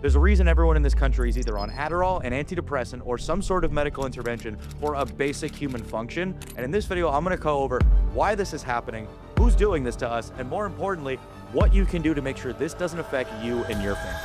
There's a reason everyone in this country is either on Adderall, an antidepressant, or some sort of medical intervention for a basic human function. And in this video, I'm going to go over why this is happening, who's doing this to us, and more importantly, what you can do to make sure this doesn't affect you and your family.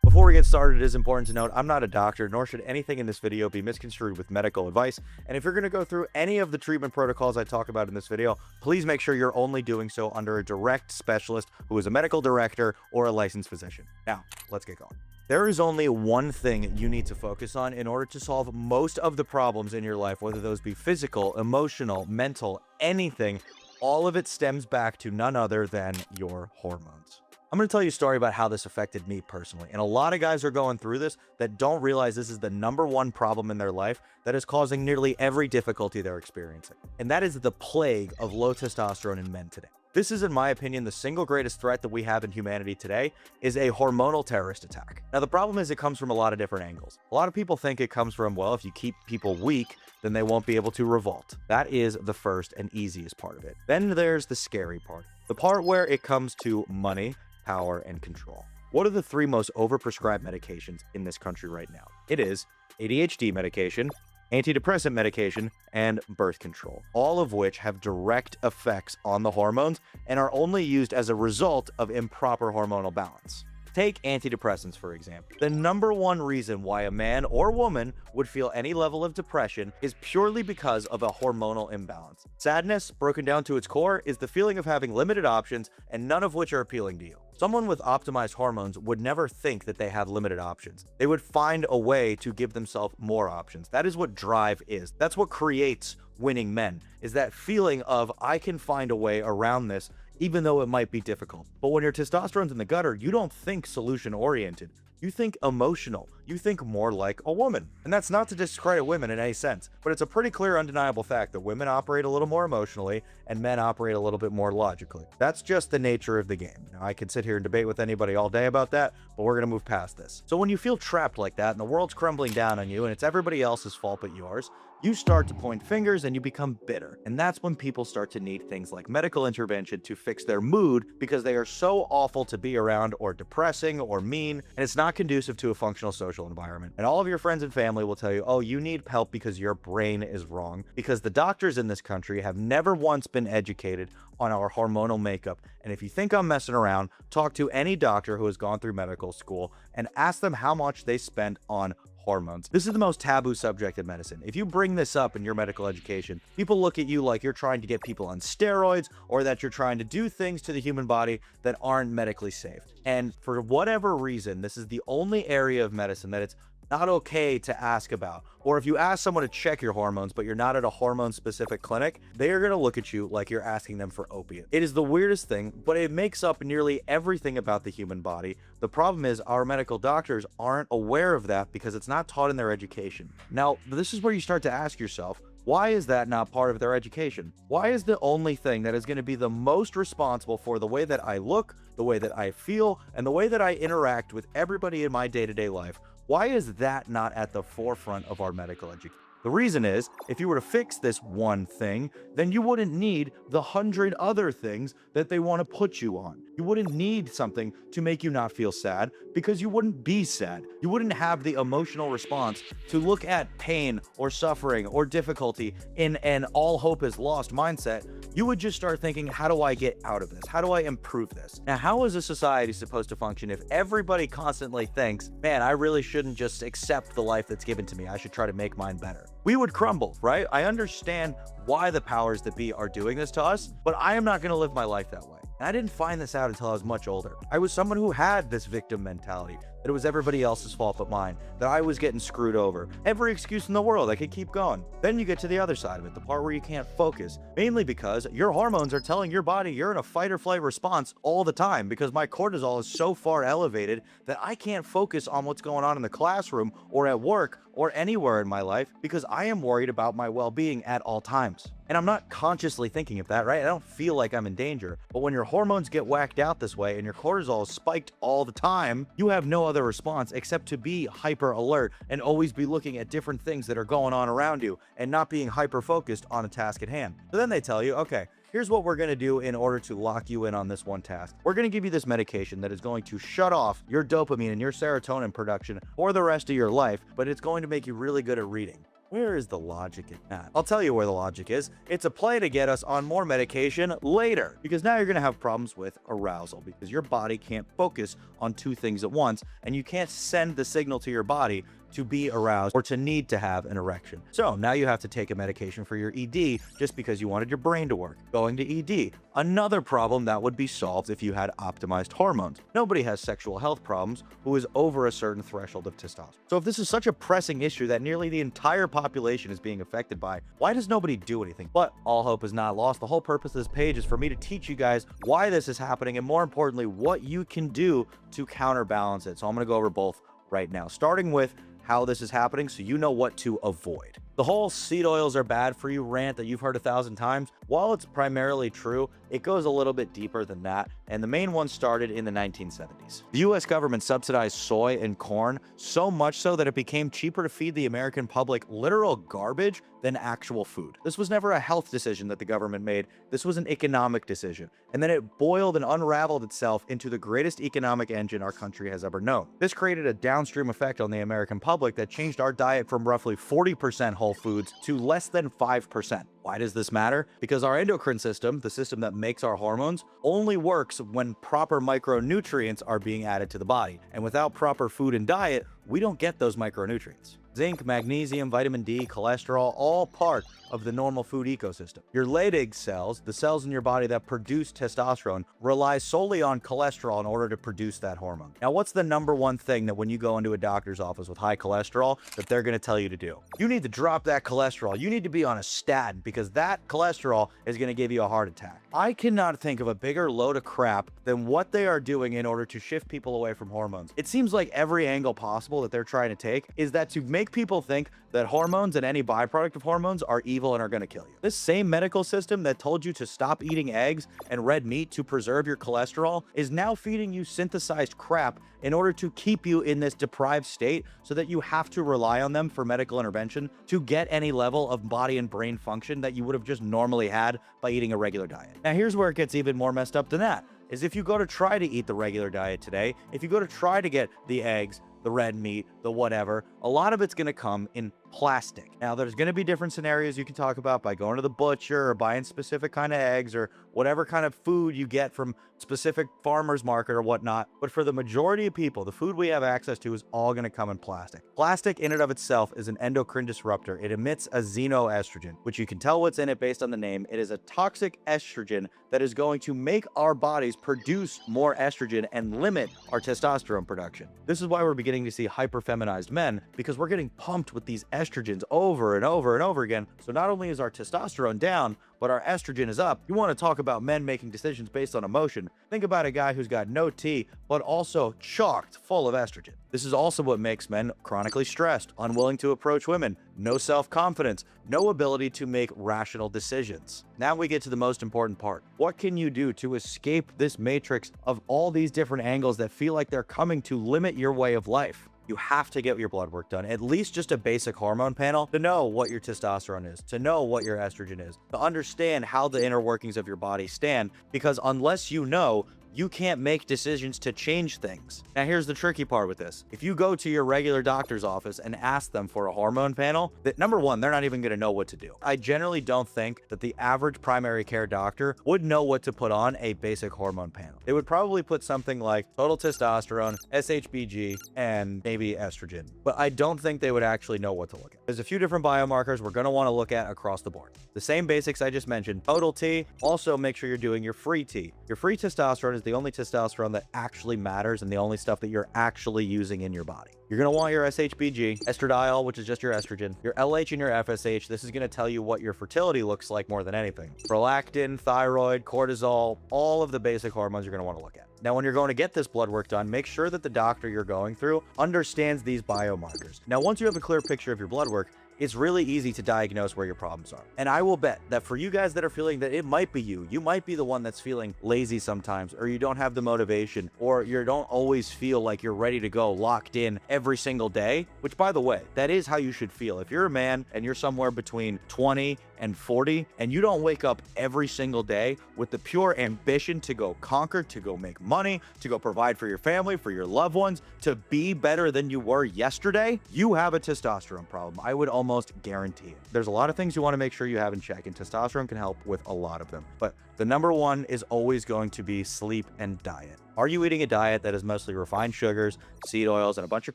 Before we get started, it is important to note I'm not a doctor, nor should anything in this video be misconstrued with medical advice. And if you're going to go through any of the treatment protocols I talk about in this video, please make sure you're only doing so under a direct specialist who is a medical director or a licensed physician. Now, let's get going. There is only one thing you need to focus on in order to solve most of the problems in your life, whether those be physical, emotional, mental, anything. All of it stems back to none other than your hormones. I'm going to tell you a story about how this affected me personally. And a lot of guys are going through this that don't realize this is the #1 problem in their life that is causing nearly every difficulty they're experiencing. And that is the plague of low testosterone in men today. This is, in my opinion, the single greatest threat that we have in humanity today is a hormonal terrorist attack. Now, the problem is it comes from a lot of different angles. A lot of people think it comes from, well, if you keep people weak, then they won't be able to revolt. That is the first and easiest part of it. Then there's the scary part, the part where it comes to money, power, and control. What are the 3 most overprescribed medications in this country right now? It is ADHD medication, antidepressant medication, and birth control, all of which have direct effects on the hormones and are only used as a result of improper hormonal balance. Take antidepressants, for example. The #1 reason why a man or woman would feel any level of depression is purely because of a hormonal imbalance. Sadness, broken down to its core, is the feeling of having limited options and none of which are appealing to you. Someone with optimized hormones would never think that they have limited options. They would find a way to give themselves more options. That is what drive is. That's what creates winning men, is that feeling of, I can find a way around this, even though it might be difficult. But when your testosterone's in the gutter, you don't think solution-oriented. You think emotional. You think more like a woman. And that's not to discredit women in any sense, but it's a pretty clear, undeniable fact that women operate a little more emotionally and men operate a little bit more logically. That's just the nature of the game. Now, I could sit here and debate with anybody all day about that, but we're gonna move past this. So when you feel trapped like that and the world's crumbling down on you and it's everybody else's fault but yours, you start to point fingers and you become bitter. And that's when people start to need things like medical intervention to fix their mood because they are so awful to be around or depressing or mean, and it's not conducive to a functional social environment. And all of your friends and family will tell you, oh, you need help because your brain is wrong, because the doctors in this country have never once been educated on our hormonal makeup. And if you think I'm messing around, talk to any doctor who has gone through medical school and ask them how much they spent on hormones. This is the most taboo subject in medicine. If you bring this up in your medical education, people look at you like you're trying to get people on steroids or that you're trying to do things to the human body that aren't medically safe. And for whatever reason, this is the only area of medicine that it's not okay to ask about. Or if you ask someone to check your hormones, but you're not at a hormone-specific clinic, they are going to look at you like you're asking them for opiate. It is the weirdest thing, but it makes up nearly everything about the human body. The problem is our medical doctors aren't aware of that because it's not taught in their education. Now, this is where you start to ask yourself, why is that not part of their education? Why is the only thing that is going to be the most responsible for the way that I look, the way that I feel, and the way that I interact with everybody in my day-to-day life, why is that not at the forefront of our medical education? The reason is, if you were to fix this one thing, then you wouldn't need the 100 other things that they want to put you on. You wouldn't need something to make you not feel sad because you wouldn't be sad. You wouldn't have the emotional response to look at pain or suffering or difficulty in an all hope is lost mindset. You would just start thinking, how do I get out of this? How do I improve this? Now, how is a society supposed to function if everybody constantly thinks, man, I really shouldn't just accept the life that's given to me. I should try to make mine better. We would crumble, right? I understand why the powers that be are doing this to us, but I am not going to live my life that way. And I didn't find this out until I was much older. I was someone who had this victim mentality, that it was everybody else's fault but mine, that I was getting screwed over. Every excuse in the world, I could keep going. Then you get to the other side of it, the part where you can't focus, mainly because your hormones are telling your body you're in a fight or flight response all the time because my cortisol is so far elevated that I can't focus on what's going on in the classroom or at work or anywhere in my life because I am worried about my well-being at all times. And I'm not consciously thinking of that, right? I don't feel like I'm in danger. But when your hormones get whacked out this way and your cortisol is spiked all the time, you have no other response except to be hyper alert and always be looking at different things that are going on around you and not being hyper focused on a task at hand. So then they tell you, okay, here's what we're going to do in order to lock you in on this one task. We're going to give you this medication that is going to shut off your dopamine and your serotonin production for the rest of your life, but it's going to make you really good at reading. Where is the logic in that? I'll tell you where the logic is. It's a play to get us on more medication later, because now you're going to have problems with arousal because your body can't focus on two things at once, and you can't send the signal to your body to be aroused or to need to have an erection. So now you have to take a medication for your ED just because you wanted your brain to work. Going to ED, another problem that would be solved if you had optimized hormones. Nobody has sexual health problems who is over a certain threshold of testosterone. So if this is such a pressing issue that nearly the entire population is being affected by, why does nobody do anything? But all hope is not lost. The whole purpose of this page is for me to teach you guys why this is happening and, more importantly, what you can do to counterbalance it. So I'm going to go over both right now, starting with how this is happening so you know what to avoid. The whole seed oils are bad for you rant that you've heard 1,000 times, while it's primarily true, it goes a little bit deeper than that, and the main one started in the 1970s. The US government subsidized soy and corn so much so that it became cheaper to feed the American public literal garbage than actual food. This was never a health decision that the government made. This was an economic decision. And then it boiled and unraveled itself into the greatest economic engine our country has ever known. This created a downstream effect on the American public that changed our diet from roughly 40% whole foods to less than 5%. Why does this matter? Because our endocrine system, the system that makes our hormones, only works when proper micronutrients are being added to the body. And without proper food and diet, we don't get those micronutrients. Zinc, magnesium, vitamin D, cholesterol, all part of the normal food ecosystem. Your Leydig cells, the cells in your body that produce testosterone, rely solely on cholesterol in order to produce that hormone. Now, what's the number one thing that when you go into a doctor's office with high cholesterol that they're going to tell you to do? You need to drop that cholesterol. You need to be on a statin because that cholesterol is going to give you a heart attack. I cannot think of a bigger load of crap than what they are doing in order to shift people away from hormones. It seems like every angle possible that they're trying to take is that to make people think that hormones and any byproduct of hormones are evil and are going to kill you. This same medical system that told you to stop eating eggs and red meat to preserve your cholesterol is now feeding you synthesized crap in order to keep you in this deprived state so that you have to rely on them for medical intervention to get any level of body and brain function that you would have just normally had by eating a regular diet. Now, here's where it gets even more messed up than that, is if you go to try to eat the regular diet today, if you go to try to get the eggs, the red meat, the whatever, a lot of it's going to come in plastic. Now, there's going to be different scenarios you can talk about by going to the butcher or buying specific kind of eggs or whatever kind of food you get from specific farmer's market or whatnot. But for the majority of people, the food we have access to is all going to come in plastic. Plastic in and of itself is an endocrine disruptor. It emits a xenoestrogen, which you can tell what's in it based on the name. It is a toxic estrogen that is going to make our bodies produce more estrogen and limit our testosterone production. This is why we're beginning to see hyperfeminized men, because we're getting pumped with these estrogens over and over and over again. So not only is our testosterone down, but our estrogen is up. You want to talk about men making decisions based on emotion. Think about a guy who's got no T, but also chocked full of estrogen. This is also what makes men chronically stressed, unwilling to approach women, no self-confidence, no ability to make rational decisions. Now we get to the most important part. What can you do to escape this matrix of all these different angles that feel like they're coming to limit your way of life? You have to get your blood work done, at least just a basic hormone panel to know what your testosterone is, to know what your estrogen is, to understand how the inner workings of your body stand, because unless you know, you can't make decisions to change things. Now, here's the tricky part with this. If you go to your regular doctor's office and ask them for a hormone panel, that number one, they're not even going to know what to do. I generally don't think that the average primary care doctor would know what to put on a basic hormone panel. They would probably put something like total testosterone, SHBG, and maybe estrogen. But I don't think they would actually know what to look at. There's a few different biomarkers we're going to want to look at across the board. The same basics I just mentioned. Total T. Also, make sure you're doing your free T. Your free testosterone is the only testosterone that actually matters and the only stuff that you're actually using in your body. You're going to want your SHBG, estradiol, which is just your estrogen, your LH and your FSH. This is going to tell you what your fertility looks like more than anything. Prolactin, thyroid, cortisol, all of the basic hormones you're going to want to look at. Now, when you're going to get this blood work done, make sure that the doctor you're going through understands these biomarkers. Now, once you have a clear picture of your blood work, it's really easy to diagnose where your problems are. And I will bet that for you guys that are feeling that it might be you might be the one that's feeling lazy sometimes, or you don't have the motivation, or you don't always feel like you're ready to go locked in every single day, which, by the way, that is how you should feel. If you're a man and you're somewhere between 20 and 40 and you don't wake up every single day with the pure ambition to go conquer, to go make money, to go provide for your family, for your loved ones, to be better than you were yesterday, you have a testosterone problem. I would almost guarantee it. There's a lot of things you want to make sure you have in check, and testosterone can help with a lot of them. But the number one is always going to be sleep and diet. Are you eating a diet that is mostly refined sugars, seed oils, and a bunch of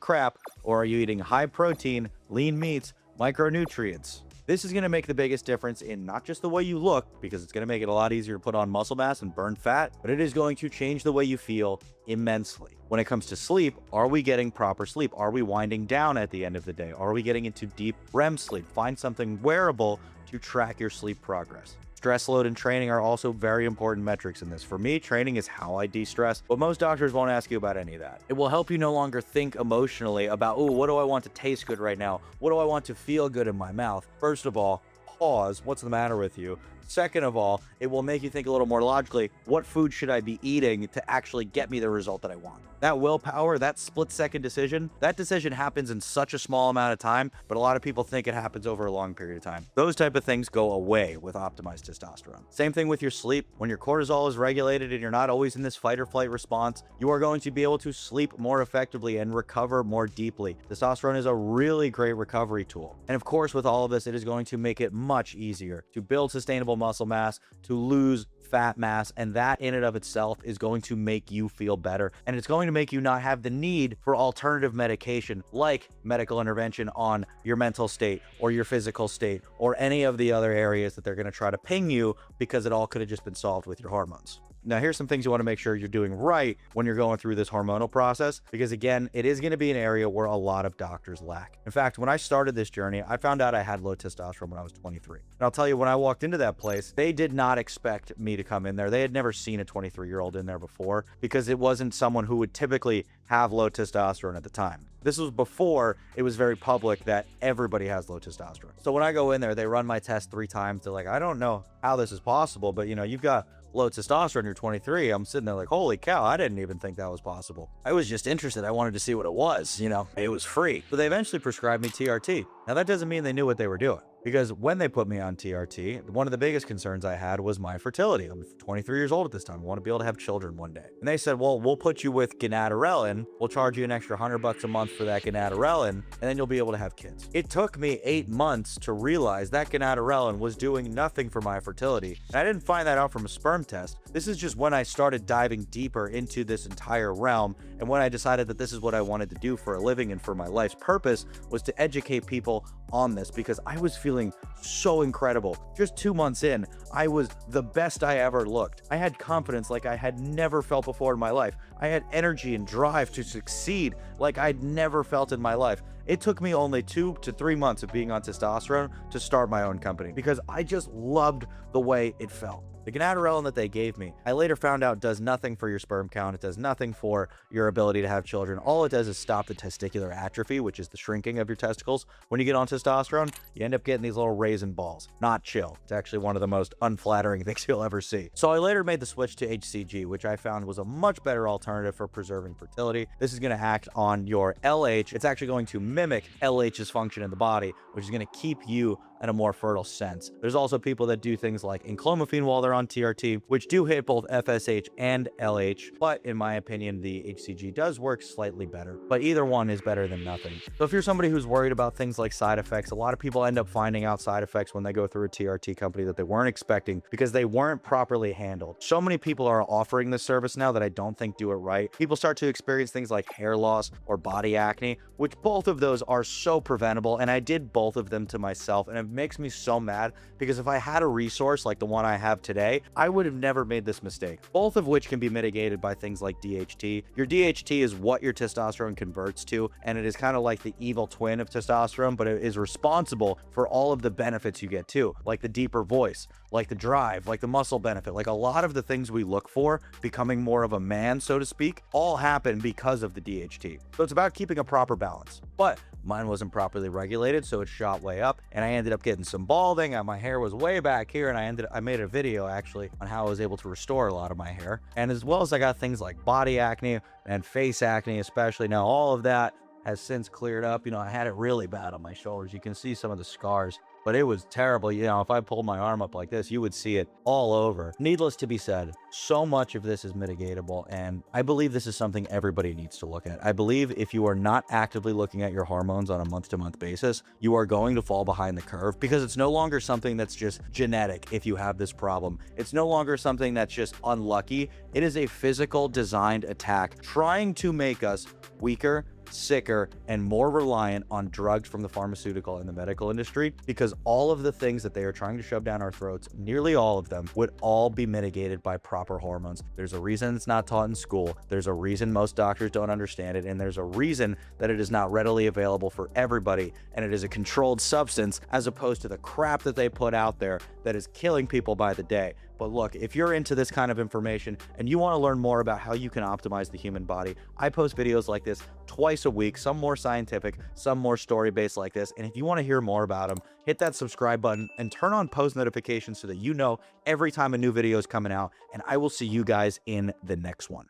crap? Or are you eating high protein, lean meats, micronutrients? This is going to make the biggest difference in not just the way you look, because it's going to make it a lot easier to put on muscle mass and burn fat, but it is going to change the way you feel immensely. When it comes to sleep, are we getting proper sleep? Are we winding down at the end of the day? Are we getting into deep REM sleep? Find something wearable to track your sleep progress. Stress load and training are also very important metrics in this. For me, training is how I de-stress, but most doctors won't ask you about any of that. It will help you no longer think emotionally about, oh, what do I want to taste good right now? What do I want to feel good in my mouth? First of all, pause. What's the matter with you? Second of all, it will make you think a little more logically, what food should I be eating to actually get me the result that I want? That willpower, that split-second decision, that decision happens in such a small amount of time, but a lot of people think it happens over a long period of time. Those type of things go away with optimized testosterone. Same thing with your sleep. When your cortisol is regulated and you're not always in this fight or flight response, you are going to be able to sleep more effectively and recover more deeply. Testosterone is a really great recovery tool. And of course, with all of this, it is going to make it much easier to build sustainable muscle mass, to lose fat mass, and that in and of itself is going to make you feel better, and it's going to make you not have the need for alternative medication like medical intervention on your mental state or your physical state or any of the other areas that they're going to try to ping you, because it all could have just been solved with your hormones. Now, here's some things you want to make sure you're doing right when you're going through this hormonal process, because again, it is going to be an area where a lot of doctors lack. In fact, when I started this journey, I found out I had low testosterone when I was 23. And I'll tell you, when I walked into that place, they did not expect me to come in there. They had never seen a 23-year-old in there before, because it wasn't someone who would typically have low testosterone at the time. This was before it was very public that everybody has low testosterone. So when I go in there, they run my test 3 times. They're like, I don't know how this is possible, but you've got low testosterone, you're 23. I'm sitting there like, holy cow, I didn't even think that was possible. I was just interested. I wanted to see what it was. It was free. So they eventually prescribed me TRT. Now, that doesn't mean they knew what they were doing, because when they put me on TRT, one of the biggest concerns I had was my fertility. I'm 23 years old at this time. I want to be able to have children one day. And they said, well, we'll put you with gonadorelin. We'll charge you an extra $100 a month for that gonadorelin, and then you'll be able to have kids. It took me 8 months to realize that gonadorelin was doing nothing for my fertility. And I didn't find that out from a sperm test. This is just when I started diving deeper into this entire realm, and when I decided that this is what I wanted to do for a living and for my life's purpose, was to educate people on this, because I was feeling so incredible. Just 2 months in, I was the best I ever looked. I had confidence like I had never felt before in my life. I had energy and drive to succeed like I'd never felt in my life. It took me only 2 to 3 months of being on testosterone to start my own company, because I just loved the way it felt. The gonadorelin that they gave me, I later found out does nothing for your sperm count. It does nothing for your ability to have children. All it does is stop the testicular atrophy, which is the shrinking of your testicles. When you get on testosterone, you end up getting these little raisin balls. Not chill. It's actually one of the most unflattering things you'll ever see. So I later made the switch to HCG, which I found was a much better alternative for preserving fertility. This is going to act on your LH. It's actually going to mimic LH's function in the body, which is going to keep you in a more fertile sense. There's also people that do things like enclomiphene while they're on TRT, which do hit both FSH and LH, but in my opinion, the HCG does work slightly better, but either one is better than nothing. So if you're somebody who's worried about things like side effects, a lot of people end up finding out side effects when they go through a TRT company that they weren't expecting, because they weren't properly handled. So many people are offering this service now that I don't think do it right. People start to experience things like hair loss or body acne, which both of those are so preventable, and I did both of them to myself, and it makes me so mad, because if I had a resource like the one I have today, I would have never made this mistake. Both of which can be mitigated by things like DHT. Your DHT is what your testosterone converts to, and it is kind of like the evil twin of testosterone, but it is responsible for all of the benefits you get too, like the deeper voice, like the drive, like the muscle benefit, like a lot of the things we look for, becoming more of a man, so to speak, all happen because of the DHT. So it's about keeping a proper balance. But mine wasn't properly regulated, so it shot way up, and I ended up getting some balding, and my hair was way back here, and I made a video actually on how I was able to restore a lot of my hair. And as well as I got things like body acne and face acne especially. Now all of that has since cleared up. I had it really bad on my shoulders. You can see some of the scars, but it was terrible. If I pulled my arm up like this, you would see it all over. Needless to be said, so much of this is mitigatable, and I believe this is something everybody needs to look at. I believe if you are not actively looking at your hormones on a month-to-month basis, you are going to fall behind the curve, because it's no longer something that's just genetic if you have this problem. It's no longer something that's just unlucky. It is a physical designed attack trying to make us weaker, sicker, and more reliant on drugs from the pharmaceutical and the medical industry, because all of the things that they are trying to shove down our throats, nearly all of them, would all be mitigated by proper hormones. There's a reason it's not taught in school. There's a reason most doctors don't understand it, and there's a reason that it is not readily available for everybody, and it is a controlled substance as opposed to the crap that they put out there that is killing people by the day. But look, if you're into this kind of information and you want to learn more about how you can optimize the human body, I post videos like this twice a week, some more scientific, some more story-based like this. And if you want to hear more about them, hit that subscribe button and turn on post notifications so that you know every time a new video is coming out. And I will see you guys in the next one.